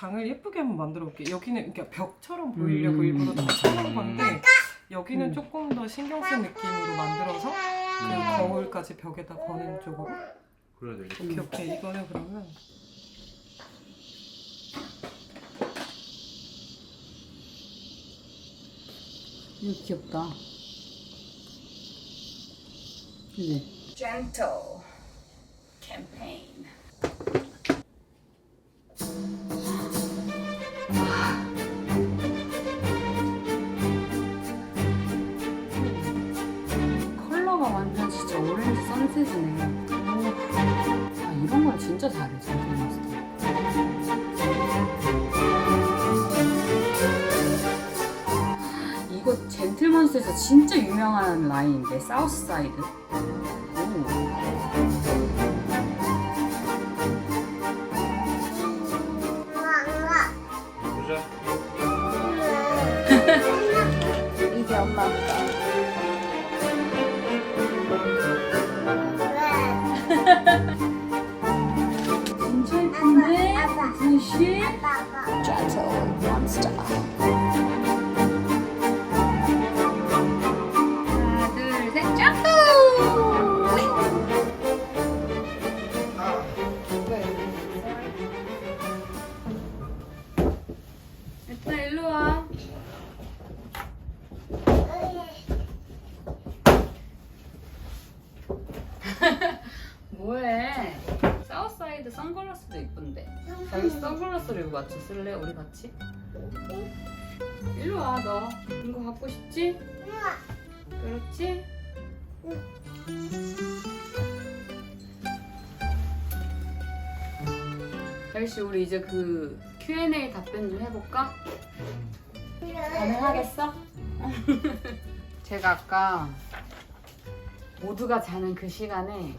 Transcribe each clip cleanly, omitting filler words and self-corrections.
장을 예쁘게 한번 만들어 볼게요. 여기는 그러니까 벽처럼 보이려고 일부러 다 쳐놓은 건데 여기는 조금 더 신경 쓴 느낌으로 만들어서 그 거울까지 벽에다 거는 쪽으로. 그래야 되겠다. 오케이 오케이. 이거는 그러면 이거 귀엽다. 그지? Gentle campaign. 컬러가 완전 진짜 오렌지 선셋이네. 아, 이런 걸 진짜 잘해, 젠틀마스터. 이거 젠틀먼스에서 진짜 유명한 라인인데, 사우스사이드. 보자. 이게 엄마 거다. 진짜 예쁜데? 진실? Gentle monster. 하나, 둘, 셋, 점프! 일단 일로 와. 뭐해? 사우스사이드 선글라스도 이쁜데. 자기 선글라스를 이거 맞춰 쓸래? 우리 같이? 일로 와, 너. 이거 갖고 싶지? 그렇지? 벨씨, 우리 이제 그 Q&A 답변 좀 해볼까? 가능하겠어? 제가 아까 모두가 자는 그 시간에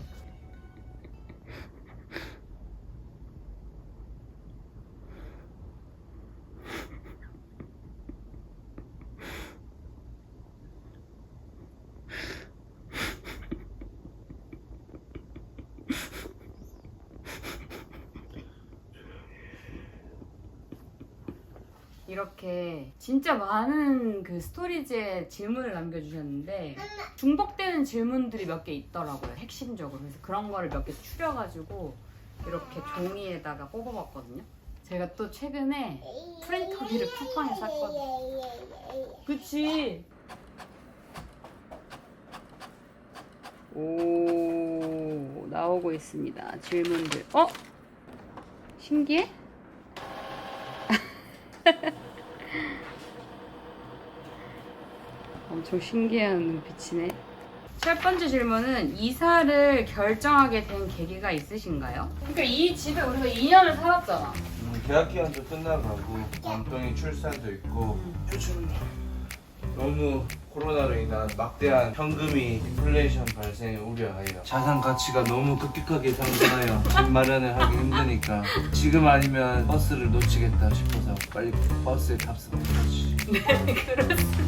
이렇게 진짜 많은 그 스토리지에 질문을 남겨주셨는데 중복되는 질문들이 몇 개 있더라고요, 핵심적으로. 그래서 그런 거를 몇 개 추려가지고 이렇게 종이에다가 뽑아봤거든요. 제가 또 최근에 프린터기를 쿠팡에 샀거든요. 그치? 오, 나오고 있습니다. 질문들. 어? 신기해? 엄청 신기한 눈빛이네. 첫 번째 질문은 이사를 결정하게 된 계기가 있으신가요? 그러니까 이 집에 우리가 2년을 살았잖아. 계약 기간도 끝나가고 남편이 출산도 있고 요즘 너무 코로나로 인한 막대한 현금이 인플레이션 발생에 우려하여 자산 가치가 너무 급격하게 상승하여 집 마련을 하기 힘드니까 지금 아니면 버스를 놓치겠다 싶어서 빨리 버스에 탑승했지. 네, 그렇습니다.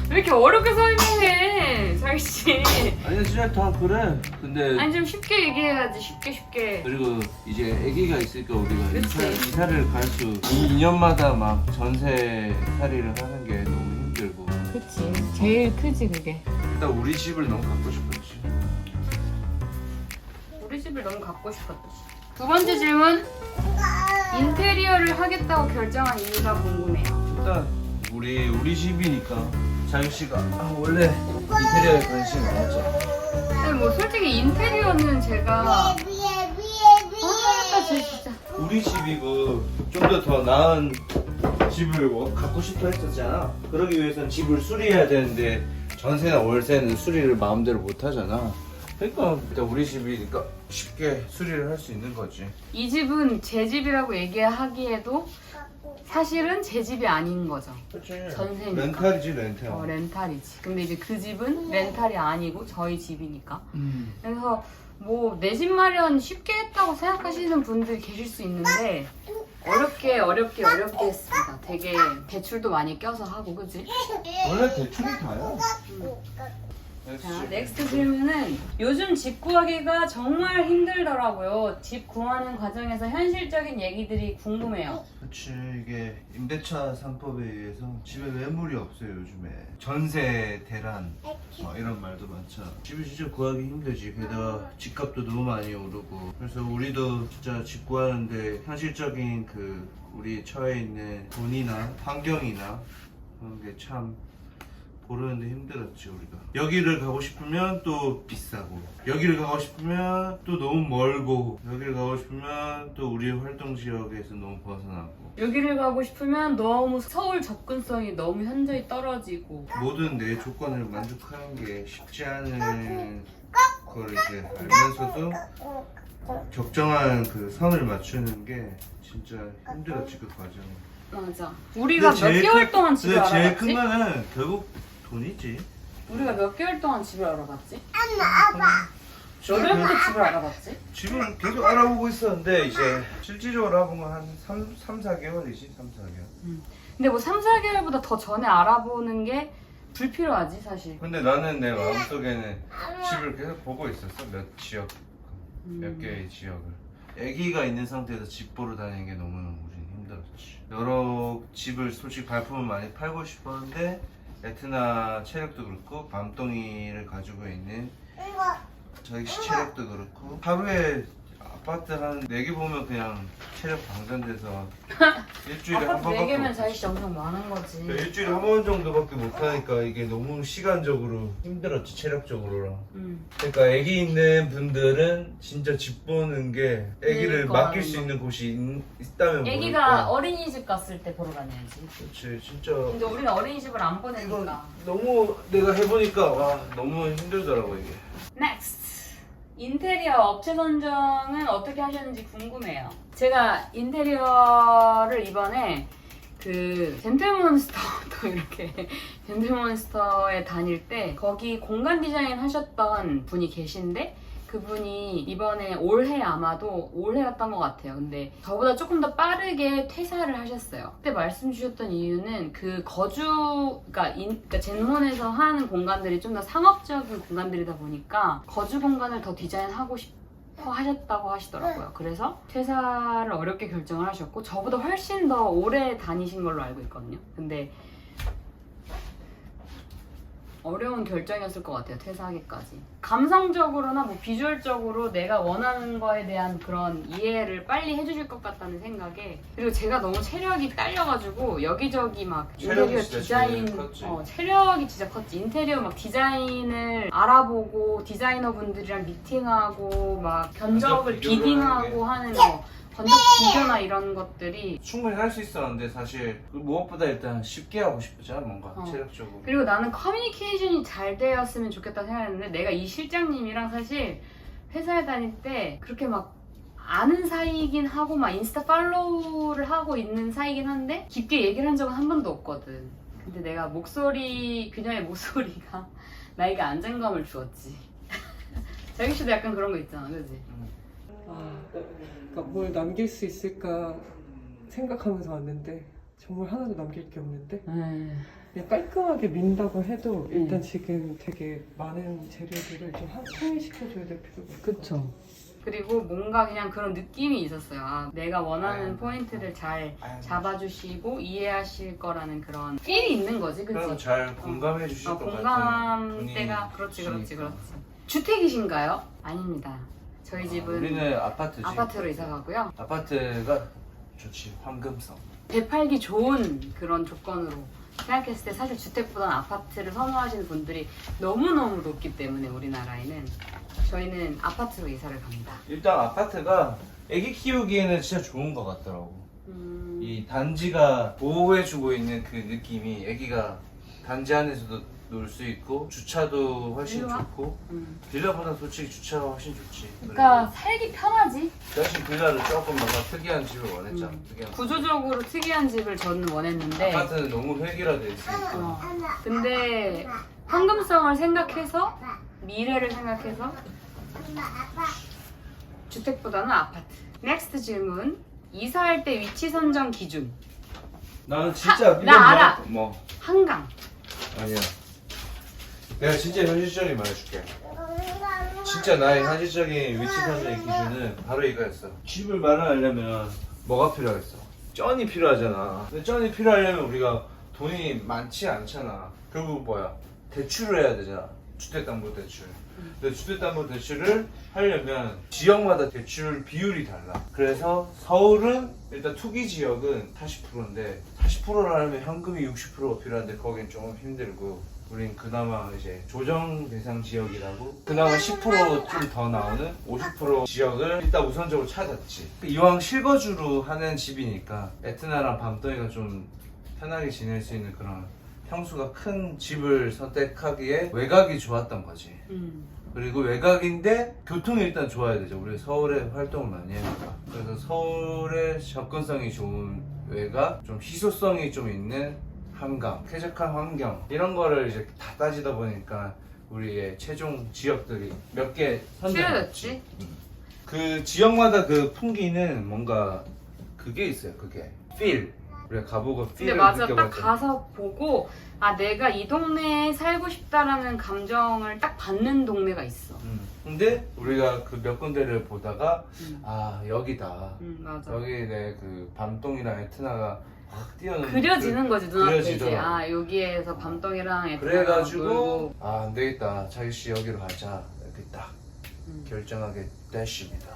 왜 이렇게 어렵게 설명해, 살씨. 아니 진짜 다 그래. 근데 아니 좀 쉽게 얘기해야지, 쉽게. 그리고 이제 아기가 있으니까 우리가 그치. 이사를 갈 수 2년마다 막 전세 살이를 하는 게 너무 힘들고 그치, 제일 크지 그게. 일단 우리 집을 너무 갖고 싶었지. 우리 집을 너무 갖고 싶었지. 두 번째 질문. 인테리어를 하겠다고 결정한 이유가 궁금해요. 일단 우리 집이니까 자유 씨가 원래 인테리어에 관심이 많았죠. 아니 뭐 솔직히 인테리어는 제가 진짜 우리 집이고 좀 더 나은 집을 갖고 싶어 했었잖아. 그러기 위해선 집을 수리해야 되는데 전세나 월세는 수리를 마음대로 못 하잖아. 그러니까 일단 우리 집이니까 쉽게 수리를 할 수 있는 거지. 이 집은 제 집이라고 얘기하기에도 사실은 제 집이 아닌 거죠. 그렇지. 전세니까. 렌탈이지 렌탈. 렌탈이지. 근데 이제 그 집은 렌탈이 아니고 저희 집이니까. 그래서 뭐 내 집 마련 쉽게 했다고 생각하시는 분들이 계실 수 있는데 어렵게 했습니다. 되게 대출도 많이 껴서 하고, 그지? 원래 대출이 다야. 자, 넥스트 질문은 요즘 집 구하기가 정말 힘들더라고요. 집 구하는 과정에서 현실적인 얘기들이 궁금해요. 그렇지, 이게 임대차 3법에 의해서 집에 매물이 없어요 요즘에. 전세, 대란 이런 말도 많죠. 집이 진짜 구하기 힘들지. 게다가 집값도 너무 많이 오르고. 그래서 우리도 진짜 집 구하는데 현실적인 그 우리 처해 있는 돈이나 환경이나 그런 게 참 고르는데 힘들었지 우리가. 여기를 가고 싶으면 또 비싸고, 여기를 가고 싶으면 또 너무 멀고, 여기를 가고 싶으면 또 우리 활동 지역에서 너무 벗어나고. 여기를 가고 싶으면 너무 서울 접근성이 너무 현저히 떨어지고. 모든 내 조건을 만족하는 게 쉽지 않은 걸 이제 알면서도 적정한 그 선을 맞추는 게 진짜 힘들었지 그 과정. 맞아. 우리가 몇 개월 동안 집을 근데 제일 알아봤지? 큰 거는 결국 돈이지. 우리가 몇 개월 동안 집을 알아봤지? 지금 몇 월부터 집을 알아봤지? 집을 계속 알아보고 있었는데 이제 실질적으로 알아본 건 한 3-4개월이지. 3-4개월. 근데 뭐 3-4개월보다 더 전에 알아보는 게 불필요하지 사실. 근데 나는 내 마음속에는 집을 계속 보고 있었어. 몇 지역, 몇 개의 지역을. 아기가 있는 상태에서 집 보러 다니는 게 너무너무 우린 힘들었지. 여러 집을 솔직히 발품을 많이 팔고 싶었는데 에트나 체력도 그렇고 밤동이를 가지고 있는 자기씨 체력도 그렇고 하루에 아파트 한 4개 보면 그냥 체력 방전돼서 일주일에 한 아파트 번밖에 4개면 못 자기씨 엄청 많은 거지. 일주일에 한 번 정도밖에 못 하니까 이게 너무 시간적으로 힘들었지 체력적으로랑. 그러니까 아기 있는 분들은 진짜 집 보는 게 아기를 그러니까. 맡길 수 있는 곳이 있다면 애기가 모를까. 어린이집 갔을 때 보러 다녀야지. 그렇지 진짜 근데 우리는 어린이집을 안 이건 보내니까. 너무 내가 해보니까 와 너무 힘들더라고 이게. Next. 인테리어 업체 선정은 어떻게 하셨는지 궁금해요. 제가 인테리어를 이번에 그 젠틀몬스터도 이렇게 젠틀몬스터에 다닐 때 거기 공간 디자인 하셨던 분이 계신데 그분이 이번에 올해 아마도 올해였던 것 같아요. 근데 저보다 조금 더 빠르게 퇴사를 하셨어요. 그때 말씀 주셨던 이유는 그 그러니까 젠몬에서 하는 공간들이 좀 더 상업적인 공간들이다 보니까 거주 공간을 더 디자인하고 싶어 하셨다고 하시더라고요. 그래서 퇴사를 어렵게 결정을 하셨고 저보다 훨씬 더 오래 다니신 걸로 알고 있거든요. 근데 어려운 결정이었을 것 같아요. 퇴사하기까지. 감성적으로나 뭐 비주얼적으로 내가 원하는 거에 대한 그런 이해를 빨리 해주실 것 같다는 생각에 그리고 제가 너무 체력이 딸려가지고 여기저기 막 체력이 인테리어 진짜 디자인 제일 컸지. 체력이 진짜 컸지. 인테리어 막 디자인을 알아보고 디자이너 분들이랑 미팅하고 막 견적을 비교를 비딩하고 하는 거 견적 비교나 이런 것들이 충분히 할 수 있었는데 사실 무엇보다 일단 쉽게 하고 싶었잖아 뭔가 체력적으로. 그리고 나는 커뮤니케이션이 잘 되었으면 좋겠다 생각했는데 내가 이 실장님이랑 사실 회사에 다닐 때 그렇게 막 아는 사이이긴 하고 막 인스타 팔로우를 하고 있는 사이이긴 한데 깊게 얘기를 한 적은 한 번도 없거든. 근데 내가 그녀의 목소리가 나에게 안정감을 주었지. 자기 씨도 약간 그런 거 있잖아, 그지? 그러니까 뭘 남길 수 있을까 생각하면서 왔는데 정말 하나도 남길 게 없는데 그냥 깔끔하게 민다고 해도 일단 지금 되게 많은 재료들을 좀 통일시켜줘야 될 필요가 있을 것 같아요. 그리고 뭔가 그냥 그런 느낌이 있었어요. 아, 내가 원하는 포인트를 잘 잡아주시고 이해하실 거라는 그런 필이 있는 거지, 그치? 그럼 잘 공감해 주실 것 같은 공감대가 분이 그렇지. 있으니까. 주택이신가요? 아닙니다. 저희 집은 우리는 아파트지. 아파트로 이사 가고요. 아파트가 좋지. 황금성. 되팔기 좋은 그런 조건으로 생각했을 때 사실 주택보다는 아파트를 선호하시는 분들이 너무너무 높기 때문에 우리나라에는 저희는 아파트로 이사를 갑니다. 일단 아파트가 애기 키우기에는 진짜 좋은 것 같더라고. 이 단지가 보호해주고 있는 그 느낌이 애기가 단지 안에서도 놀 수 있고 주차도 훨씬 빌라? 좋고 빌라보다 솔직히 주차가 훨씬 좋지. 그러니까 살기 편하지. 대신 빌라를 조금 뭔가 특이한 집을 원했잖아. 특이한 구조적으로 특이한 집을 저는 원했는데 아파트는 너무 획일화돼 있으니까. 근데 황금성을 생각해서 미래를 생각해서 주택보다는 아파트. 넥스트 질문. 이사할 때 위치 선정 기준. 나는 진짜 나 알아. 뭐 한강. 아니야. 내가 진짜 현실적인 말 해줄게. 진짜 나의 현실적인 위치 판정의 기준은 바로 이거였어. 집을 마련하려면 뭐가 필요하겠어? 쩐이 필요하잖아. 근데 쩐이 필요하려면 우리가 돈이 많지 않잖아. 결국 뭐야? 대출을 해야 되잖아. 주택담보대출. 근데 주택담보대출을 하려면 지역마다 대출 비율이 달라. 그래서 서울은 일단 투기 지역은 40%인데 40%를 하려면 현금이 60%가 필요한데 거긴 조금 힘들고, 우린 그나마 이제 조정 대상 지역이라고 그나마 10% 좀 더 나오는 50% 지역을 일단 우선적으로 찾았지. 이왕 실거주로 하는 집이니까 에트나랑 밤덩이가 좀 편하게 지낼 수 있는 그런 평수가 큰 집을 선택하기에 외곽이 좋았던 거지. 그리고 외곽인데 교통이 일단 좋아야 되죠. 우리 서울에 활동을 많이 하니까. 그래서 서울에 접근성이 좋은 외곽, 좀 희소성이 좀 있는 한강, 쾌적한 환경, 이런 거를 이제 다 따지다 보니까 우리의 최종 지역들이 몇 개 선정했지. 그 지역마다 그 풍기는 뭔가 그게 있어요. 그게 feel. 우리가 가보고 근데 feel을 맞아, 딱 느껴봤잖아. 가서 보고 아 내가 이 동네에 살고 싶다라는 감정을 딱 받는 동네가 있어. 근데 우리가 그 몇 군데를 보다가 아 여기다. 맞아. 여기 내 그 밤동이랑 에트나가 확 뛰어는 그려지는 거지 눈앞에 이제. 그려지더라고. 아 여기에서 밤동이랑 애들 그래가지고 아 안되겠다, 자기씨 여기로 가자 이렇게 딱 결정하게 됐습니다.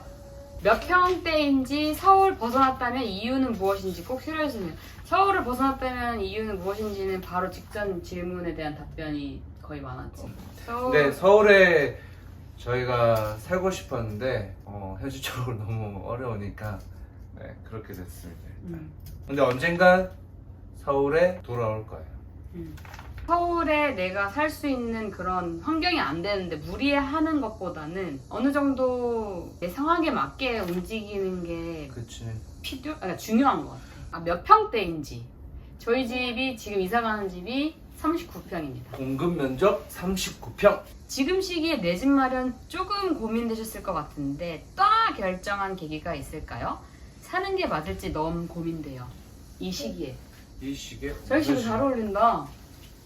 몇 평대인지 서울 벗어났다면 이유는 무엇인지 꼭 실어주세요. 서울을 벗어났다면 이유는 무엇인지는 바로 직전 질문에 대한 답변이 거의 많았지. 네, 서울에 저희가 살고 싶었는데 현실적으로 너무 어려우니까 네, 그렇게 됐습니다. 일단. 근데 언젠간 서울에 돌아올 거예요. 서울에 내가 살 수 있는 그런 환경이 안 되는데 무리하는 것보다는 어느 정도 내 상황에 맞게 움직이는 게 그치. 중요한 것 같아. 아, 몇 평대인지. 저희 집이 지금 이사 가는 집이 39평입니다. 공급 면적 39평. 지금 시기에 내 집 마련 조금 고민되셨을 것 같은데 딱 결정한 계기가 있을까요? 사는 게 맞을지 너무 고민돼요. 이 시기에. 이 시기에 저희 집이 잘 어울린다.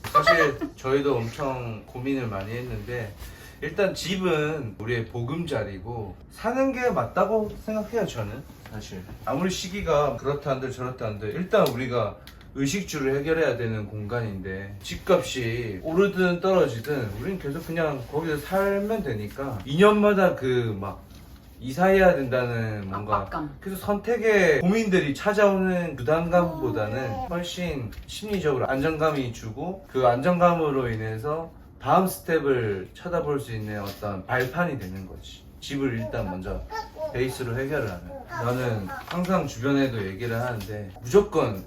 사실 저희도 엄청 고민을 많이 했는데 일단 집은 우리의 보금자리고 사는 게 맞다고 생각해요. 저는 사실 아무리 시기가 그렇다 한들 저렇다 한들 일단 우리가 의식주를 해결해야 되는 공간인데 집값이 오르든 떨어지든 우린 계속 그냥 거기서 살면 되니까 2년마다 그 막 이사해야 된다는 뭔가 압박감. 그래서 선택의 고민들이 찾아오는 부담감보다는 훨씬 심리적으로 안정감이 주고 그 안정감으로 인해서 다음 스텝을 쳐다볼 수 있는 어떤 발판이 되는 거지. 집을 일단 먼저 베이스로 해결을 하면. 나는 항상 주변에도 얘기를 하는데 무조건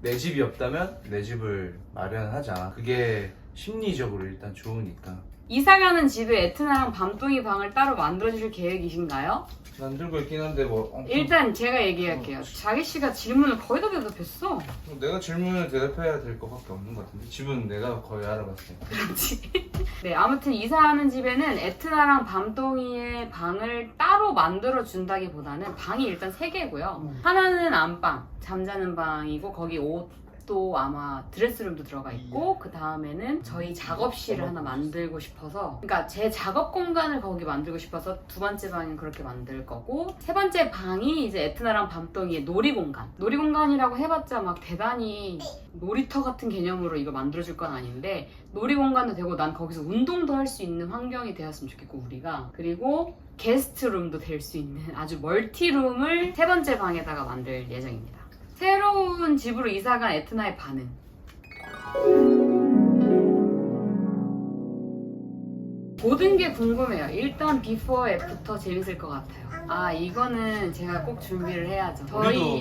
내 집이 없다면 내 집을 마련하자. 그게 심리적으로 일단 좋으니까. 이사가는 집에 에트나랑 밤동이 방을 따로 만들어주실 계획이신가요? 만들고 있긴 한데 뭐 일단 제가 얘기할게요. 자기 씨가 질문을 거의 다 대답했어. 내가 질문을 대답해야 될 것밖에 없는 것 같은데 집은 내가 거의 알아봤으니까. 그렇지. 네, 아무튼 이사하는 집에는 에트나랑 밤동이의 방을 따로 만들어 준다기보다는 방이 일단 3개고요. 하나는 안방, 잠자는 방이고 거기 옷도 아마 드레스룸도 들어가 있고 그 다음에는 저희 작업실을 하나 만들고 싶어서, 그러니까 제 작업 공간을 거기 만들고 싶어서 두 번째 방은 그렇게 만들 거고, 세 번째 방이 이제 에트나랑 밤동이의 놀이공간. 놀이공간이라고 해봤자 막 대단히 놀이터 같은 개념으로 이거 만들어줄 건 아닌데 놀이공간도 되고 난 거기서 운동도 할 수 있는 환경이 되었으면 좋겠고 우리가, 그리고 게스트룸도 될 수 있는 아주 멀티룸을 세 번째 방에다가 만들 예정입니다. 새로운 집으로 이사간 에트나의 반응. 모든 게 궁금해요. 일단 비포 애프터 재밌을 것 같아요. 아 이거는 제가 꼭 준비를 해야죠.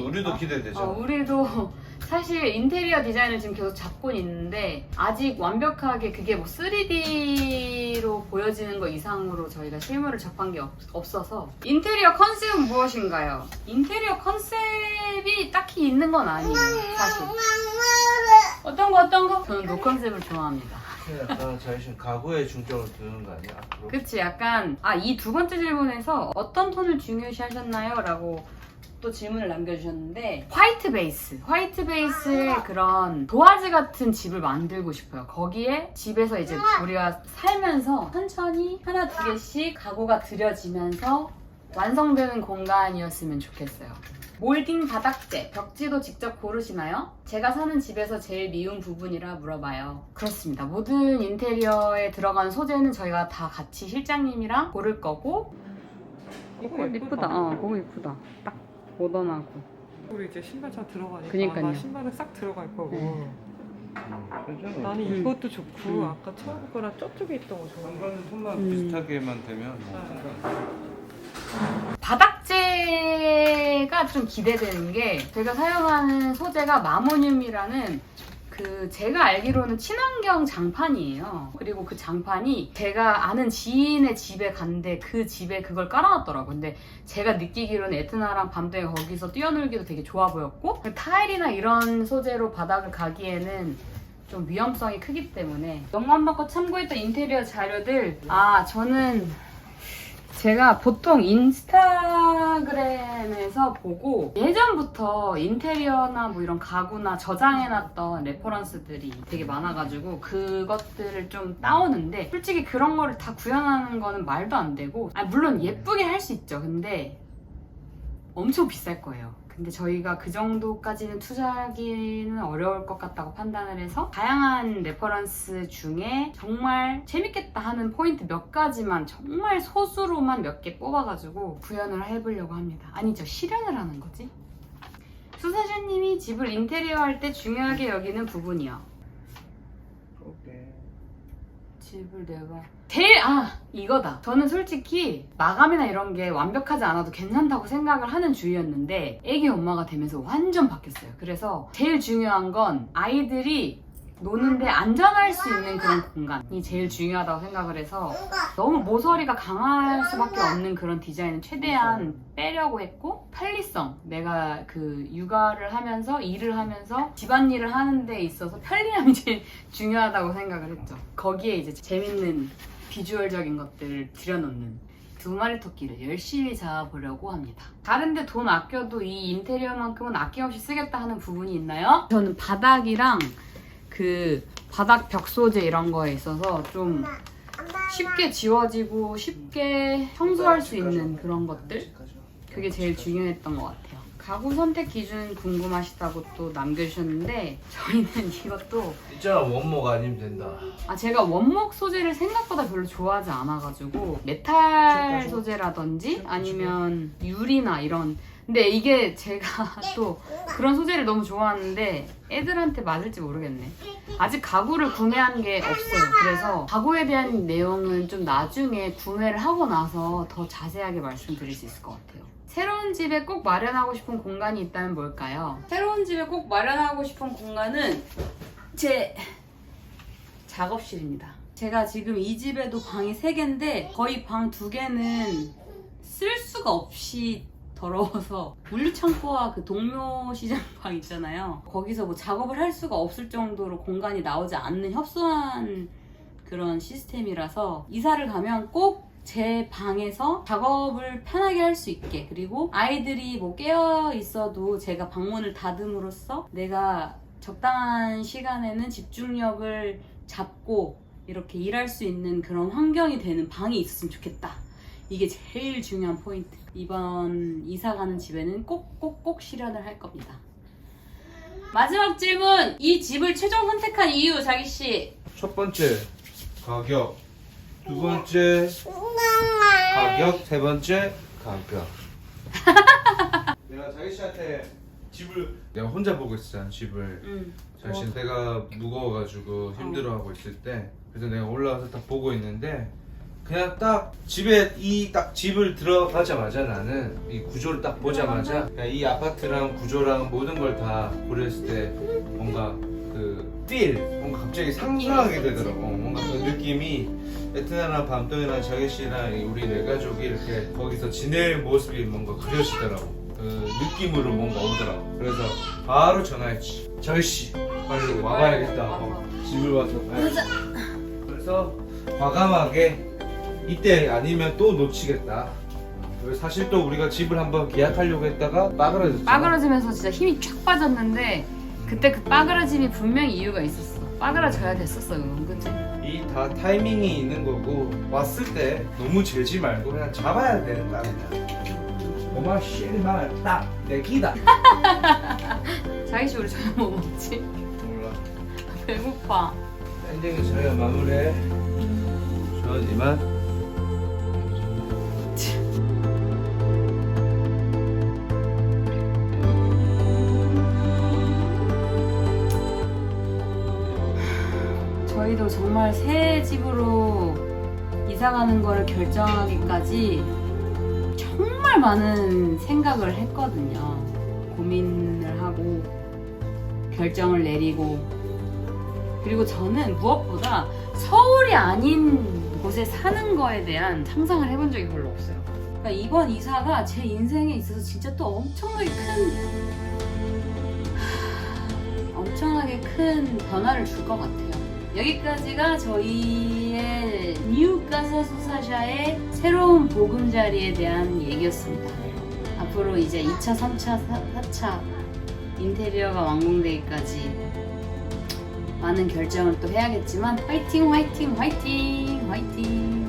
우리도 기대되죠. 우리도 사실 인테리어 디자인을 지금 계속 잡고 있는데 아직 완벽하게 그게 뭐 3D로 보여지는 거 이상으로 저희가 실물을 접한 게 없어서. 인테리어 컨셉은 무엇인가요? 인테리어 컨셉이 딱히 있는 건 아니에요 사실. 어떤 거? 저는 노 컨셉을 좋아합니다. 약간 자신 가구에 중점을 두는 거 아니야? 앞으로? 그치, 약간 이 두 번째 질문에서 어떤 톤을 중요시 하셨나요? 라고 또 질문을 남겨주셨는데 화이트 베이스 그런 도화지 같은 집을 만들고 싶어요. 거기에 집에서 이제 우리가 살면서 천천히 하나 두 개씩 가구가 들여지면서 완성되는 공간이었으면 좋겠어요. 몰딩 바닥재, 벽지도 직접 고르시나요? 제가 사는 집에서 제일 미운 부분이라 물어봐요. 그렇습니다. 모든 인테리어에 들어간 소재는 저희가 다 같이 실장님이랑 고를 거고. 이거 이쁘다. 그거 이쁘다. 딱 모던하고. 우리 이제 신발장 들어가니까 그니까요. 아마 신발은 싹 들어갈 거고. 괜찮아. 나는 이것도 좋고 아까 처음 거랑 저쪽에 있던 거 좋아. 한번 손만 비슷하게만 되면 뭐 바닥재가 좀 기대되는 게 제가 사용하는 소재가 마모늄이라는 그 제가 알기로는 친환경 장판이에요. 그리고 그 장판이 제가 아는 지인의 집에 갔는데 그 집에 그걸 깔아놨더라고요. 근데 제가 느끼기로는 에트나랑 밤도에 거기서 뛰어놀기도 되게 좋아 보였고 타일이나 이런 소재로 바닥을 가기에는 좀 위험성이 크기 때문에 영감받고 참고했던 인테리어 자료들 저는 제가 보통 인스타그램에서 보고 예전부터 인테리어나 뭐 이런 가구나 저장해놨던 레퍼런스들이 되게 많아가지고 그것들을 좀 따오는데 솔직히 그런 거를 다 구현하는 거는 말도 안 되고 물론 예쁘게 할 수 있죠. 근데 엄청 비쌀 거예요. 근데 저희가 그 정도까지는 투자하기는 어려울 것 같다고 판단을 해서 다양한 레퍼런스 중에 정말 재밌겠다 하는 포인트 몇 가지만 정말 소수로만 몇 개 뽑아가지고 구현을 해보려고 합니다. 아니죠, 실현을 하는 거지. 수사주님이 집을 인테리어 할 때 중요하게 여기는 부분이요. 집을 내가 제일 이거다. 저는 솔직히 마감이나 이런 게 완벽하지 않아도 괜찮다고 생각을 하는 주의였는데 애기 엄마가 되면서 완전 바뀌었어요. 그래서 제일 중요한 건 아이들이 노는데 안전할 수 있는 그런 공간이 제일 중요하다고 생각을 해서 너무 모서리가 강할 수밖에 없는 그런 디자인은 최대한 빼려고 했고 편리성, 내가 그 육아를 하면서 일을 하면서 집안일을 하는 데 있어서 편리함이 제일 중요하다고 생각을 했죠. 거기에 이제 재밌는 비주얼적인 것들을 들여놓는 두 마리 토끼를 열심히 잡아보려고 합니다. 다른데 돈 아껴도 이 인테리어만큼은 아낌없이 쓰겠다 하는 부분이 있나요? 저는 바닥이랑 그 바닥 벽 소재 이런 거에 있어서 좀 쉽게 지워지고 쉽게 청소할 수 있는 그런 것들, 그게 제일 중요했던 것 같아요. 가구 선택 기준 궁금하시다고 또 남겨주셨는데 저희는 이것도 있잖아, 원목 아니면 된다. 제가 원목 소재를 생각보다 별로 좋아하지 않아가지고 메탈 소재라든지 아니면 유리나 이런, 근데 이게 제가 또 그런 소재를 너무 좋아하는데 애들한테 맞을지 모르겠네. 아직 가구를 구매한 게 없어요. 그래서 가구에 대한 내용은 좀 나중에 구매를 하고 나서 더 자세하게 말씀드릴 수 있을 것 같아요. 새로운 집에 꼭 마련하고 싶은 공간이 있다면 뭘까요? 새로운 집에 꼭 마련하고 싶은 공간은 제 작업실입니다. 제가 지금 이 집에도 방이 3개인데 거의 방 2개는 쓸 수가 없이 더러워서 물류창고와 그 동묘시장 방 있잖아요. 거기서 뭐 작업을 할 수가 없을 정도로 공간이 나오지 않는 협소한 그런 시스템이라서 이사를 가면 꼭 제 방에서 작업을 편하게 할 수 있게, 그리고 아이들이 뭐 깨어 있어도 제가 방문을 닫음으로써 내가 적당한 시간에는 집중력을 잡고 이렇게 일할 수 있는 그런 환경이 되는 방이 있었으면 좋겠다. 이게 제일 중요한 포인트. 이번 이사 가는 집에는 꼭 실현을 할 겁니다. 마지막 질문! 이 집을 최종 선택한 이유, 자기씨. 첫 번째, 가격. 두 번째, 가격. 세 번째, 가격. 내가 자기씨한테 집을 내가 혼자 보고 있었잖아, 집을. 자기씨 내가 무거워가지고 힘들어하고 있을 때, 그래서 내가 올라와서 딱 보고 있는데 그냥 딱 집에 딱 집을 들어가자마자 나는 이 구조를 딱 보자마자 그냥 이 아파트랑 구조랑 모든 걸 다 고려했을 때 뭔가 그 뭔가 갑자기 상상하게 되더라고. 뭔가 그 느낌이 에트나랑 밤동이랑 자기씨랑 우리 네 가족이 이렇게 거기서 지낼 모습이 뭔가 그려지더라고. 그 느낌으로 뭔가 오더라고. 그래서 바로 전화했지. 자기씨 빨리 와봐야겠다. 집을 와서 그래서 과감하게 이때 아니면 또 놓치겠다. 사실 또 우리가 집을 한번 계약하려고 했다가 빠그라졌잖아. 빠그라지면서 진짜 힘이 쫙 빠졌는데 그때 그 빠그라짐이 분명히 이유가 있었어. 빠그라져야 됐었어, 그치? 이 다 타이밍이 있는 거고 왔을 때 너무 재지 말고 그냥 잡아야 되는 거야 그냥. 엄마 씨발 딱내 기다. 자기 씨 우리 저녁 뭐 먹지? 몰라. 배고파. 엔딩은 저희가 마무리해. 좋아하지만 저희도 정말 새 집으로 이사 가는 거를 결정하기까지 정말 많은 생각을 했거든요. 고민을 하고 결정을 내리고, 그리고 저는 무엇보다 서울이 아닌 곳에 사는 거에 대한 상상을 해본 적이 별로 없어요. 그러니까 이번 이사가 제 인생에 있어서 진짜 또 엄청나게 큰 변화를 줄 것 같아요. 여기까지가 저희의 뉴 가사 수사샤의 새로운 보금자리에 대한 얘기였습니다. 앞으로 이제 2차, 3차, 4차 인테리어가 완공되기까지 많은 결정을 또 해야겠지만 화이팅 화이팅 화이팅 화이팅!